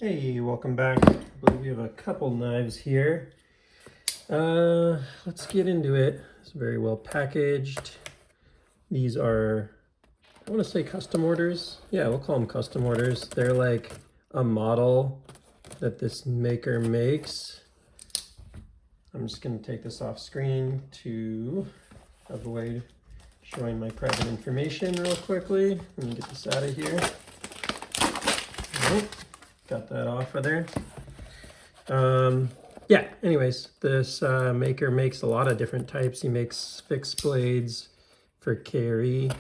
Hey, welcome back. I believe we have a couple knives here. Let's get into it. It's very well packaged. These are, I want to say custom orders. Yeah, we'll call them custom orders. They're like a model that this maker makes. I'm just going to take this off screen to avoid showing my private information real quickly. Let me get this out of here. All right. Got that off of there. Yeah, anyways, this maker makes a lot of different types. He makes fixed blades for carry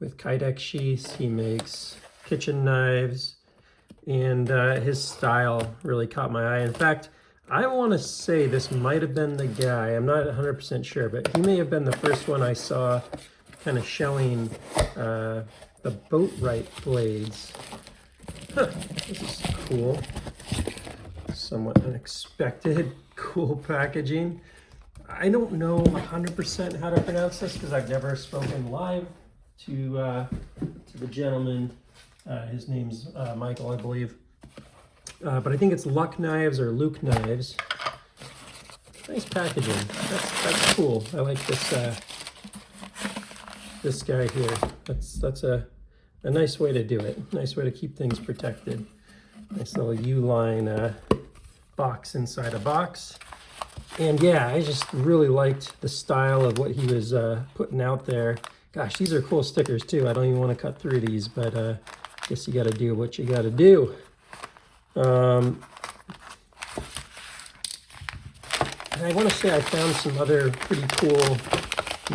with kydex sheaths. He makes kitchen knives, and his style really caught my eye. In fact, I want to say this might have been the guy. I'm not 100% sure, but he may have been the first one I saw kind of showing the Boatwright blades. Huh, this is cool. Somewhat unexpected, cool packaging. I don't know 100% how to pronounce this because I've never spoken live to the gentleman. His name's Michael, I believe. But I think it's LUC knives or LUC knives. Nice packaging. That's cool. I like this guy here. That's a nice way to do it. Nice way to keep things protected. Nice little U-line box inside a box. And yeah, I just really liked the style of what he was putting out there. Gosh, these are cool stickers too. I don't even want to cut through these, but I guess you got to do what you got to do. And I want to say I found some other pretty cool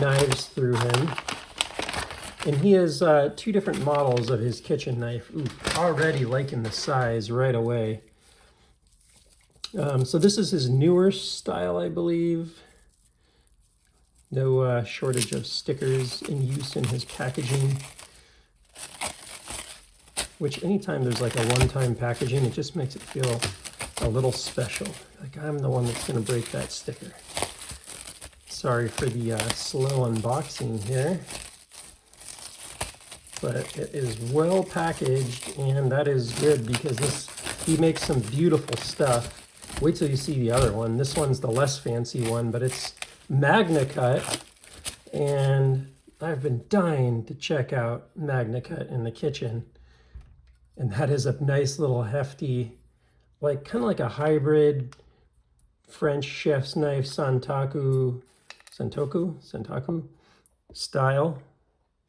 knives through him. And he has two different models of his kitchen knife. Ooh, already liking the size right away. So this is his newer style, I believe. No shortage of stickers in use in his packaging. Which anytime there's like a one-time packaging, it just makes it feel a little special. Like I'm the one that's going to break that sticker. Sorry for the slow unboxing here. But it is well packaged, and that is good because he makes some beautiful stuff. Wait till you see the other one. This one's the less fancy one, but it's Magnacut, and I've been dying to check out Magnacut in the kitchen. And that is a nice little hefty, like kind of like a hybrid French chef's knife Santoku style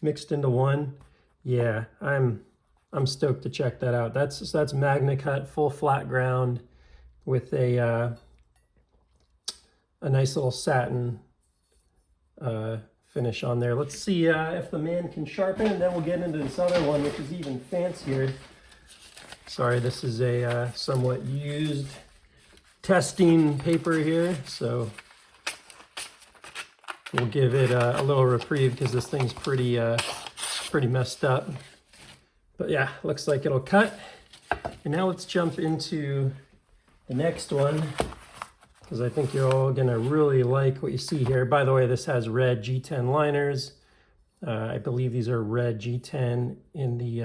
mixed into one. Yeah, I'm stoked to check that out. That's Magnacut, full flat ground with a nice little satin finish on there. Let's see if the man can sharpen, and then we'll get into this other one, which is even fancier. Sorry, this is a somewhat used testing paper here, so we'll give it a little reprieve because this thing's pretty messed up. But yeah, looks like it'll cut. And now let's jump into the next one because I think you're all gonna really like what you see here. By the way, this has red G10 liners. I believe these are red G10 in the,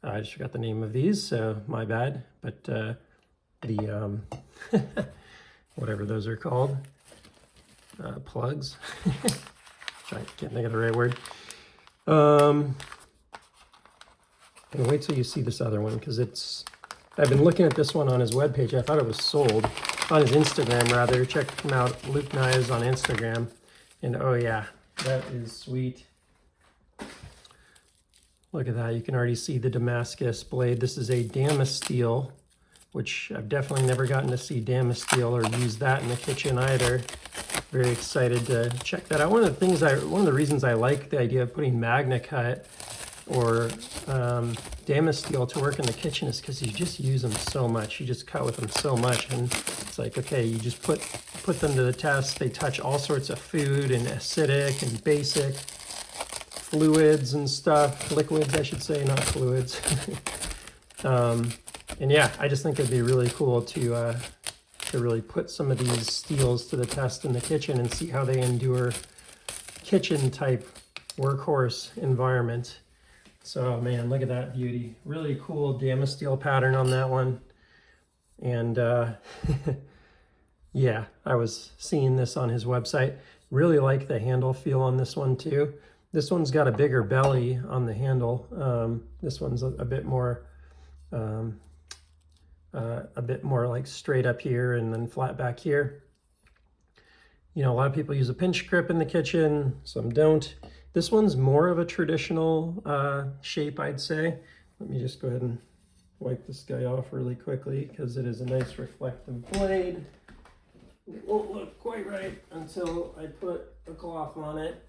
I just forgot the name of these, so my bad. But the, whatever those are called, plugs. Can't think of the right word. And wait till you see this other one because I've been looking at this one on his webpage. I thought it was sold on his Instagram rather. Check him out, LUC Knives on Instagram. And oh yeah, that is sweet. Look at that, you can already see the Damascus blade. This is a Damasteel, which I've definitely never gotten to see Damasteel or use that in the kitchen either. Very excited to check that out. One of the reasons I like the idea of putting Magnacut or Damasteel to work in the kitchen is because you just use them so much. You just cut with them so much, and it's like, okay, you just put them to the test. They touch all sorts of food and acidic and basic fluids and stuff. Liquids, I should say, not fluids. And yeah, I just think it'd be really cool to really put some of these steels to the test in the kitchen and see how they endure kitchen type workhorse environment. So man, look at that beauty. Really cool Damasteel pattern on that one. And yeah, I was seeing this on his website. Really like the handle feel on this one too. This one's got a bigger belly on the handle. This one's a bit more like straight up here and then flat back here. You know, a lot of people use a pinch grip in the kitchen, some don't. This one's more of a traditional shape, I'd say. Let me just go ahead and wipe this guy off really quickly because it is a nice reflective blade. It won't look quite right until I put a cloth on it,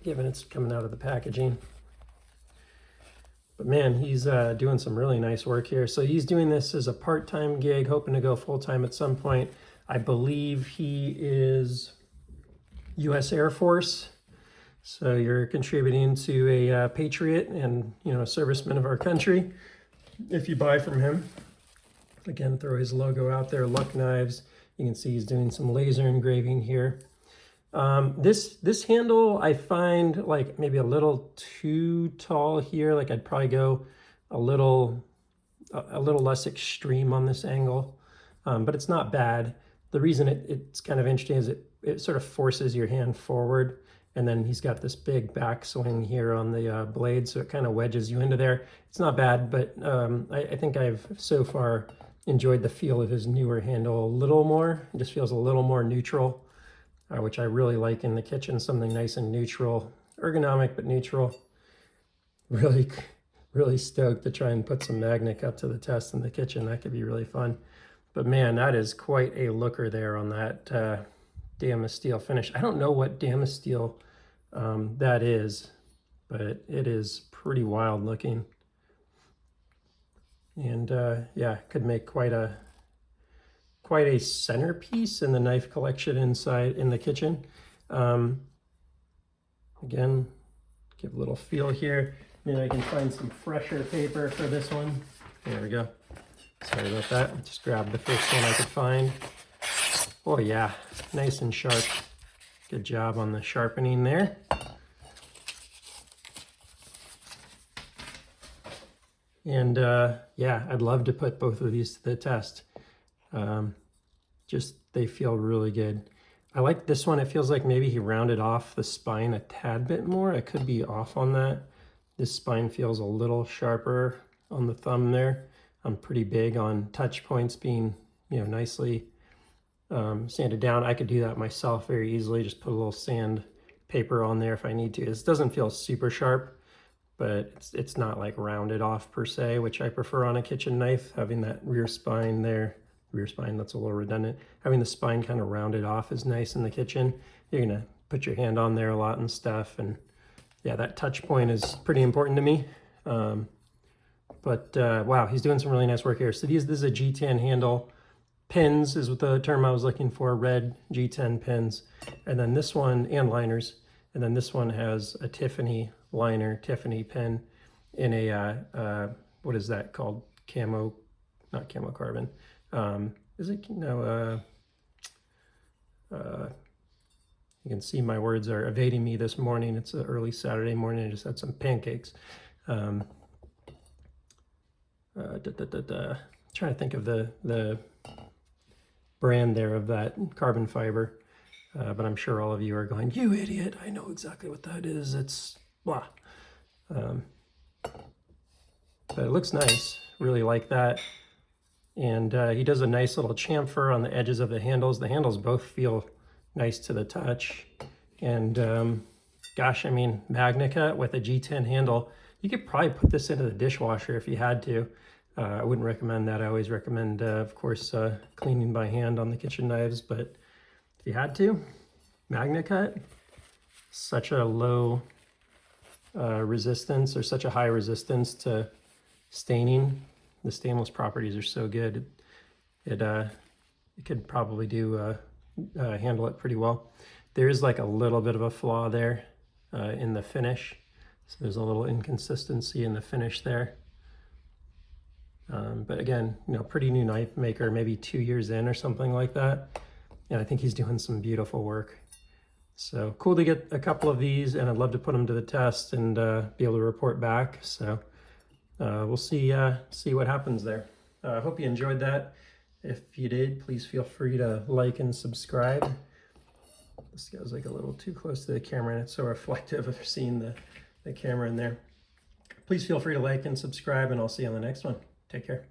given it's coming out of the packaging. But man, he's doing some really nice work here. So he's doing this as a part-time gig, hoping to go full-time at some point. I believe he is U.S. Air Force. So you're contributing to a patriot and, you know, a serviceman of our country if you buy from him. Again, throw his logo out there, LUC knives. You can see he's doing some laser engraving here. This handle I find like maybe a little too tall here. Like I'd probably go a little less extreme on this angle, but it's not bad. The reason it's kind of interesting is it sort of forces your hand forward, and then he's got this big backswing here on the blade, so it kind of wedges you into there. It's not bad, but I think I've so far enjoyed the feel of his newer handle a little more. It just feels a little more neutral, which I really like in the kitchen, something nice and neutral, ergonomic but neutral. Really, really stoked to try and put some Magnacut to the test in the kitchen. That could be really fun. But man, that is quite a looker there on that Damasteel finish. I don't know what Damasteel that is, but it is pretty wild looking. And yeah, could make quite a centerpiece in the knife collection inside in the kitchen. Again, give a little feel here. Maybe I can find some fresher paper for this one. There we go. Sorry about that. Just grabbed the first one I could find. Oh yeah, nice and sharp. Good job on the sharpening there. And yeah, I'd love to put both of these to the test. Just, they feel really good. I like this one. It feels like maybe he rounded off the spine a tad bit more. I could be off on that. This spine feels a little sharper on the thumb there. I'm pretty big on touch points being, you know, nicely sanded down. I could do that myself very easily. Just put a little sand paper on there if I need to. This doesn't feel super sharp, but it's not like rounded off per se, which I prefer on a kitchen knife, having that rear spine there. Rear spine, that's a little redundant. Having the spine kind of rounded off is nice in the kitchen. You're gonna put your hand on there a lot and stuff, and yeah, that touch point is pretty important to me. But wow, he's doing some really nice work here. So this is a G10 handle. Pins is what the term I was looking for, red G10 pins. And then this one, and liners. And then this one has a Tiffany liner, Tiffany pin in a, what is that called? Camo, not camo carbon. Is it, no, you can see my words are evading me this morning. It's an early Saturday morning. I just had some pancakes. Trying to think of the brand there of that carbon fiber, but I'm sure all of you are going, you idiot, I know exactly what that is. It's blah. But it looks nice, really like that. And he does a nice little chamfer on the edges of the handles. The handles both feel nice to the touch. And gosh, I mean, Magnacut with a G10 handle, you could probably put this into the dishwasher if you had to. I wouldn't recommend that. I always recommend, of course, cleaning by hand on the kitchen knives. But if you had to, Magnacut, such a low resistance or such a high resistance to staining. The stainless properties are so good. It could probably handle it pretty well. There is like a little bit of a flaw there in the finish. So there's a little inconsistency in the finish there. But again, you know, pretty new knife maker, maybe 2 years in or something like that. And I think he's doing some beautiful work. So cool to get a couple of these, and I'd love to put them to the test and be able to report back. So we'll see what happens there. I hope you enjoyed that. If you did, please feel free to like and subscribe. This goes like a little too close to the camera and it's so reflective of seeing the camera in there. Please feel free to like and subscribe, and I'll see you on the next one. Take care.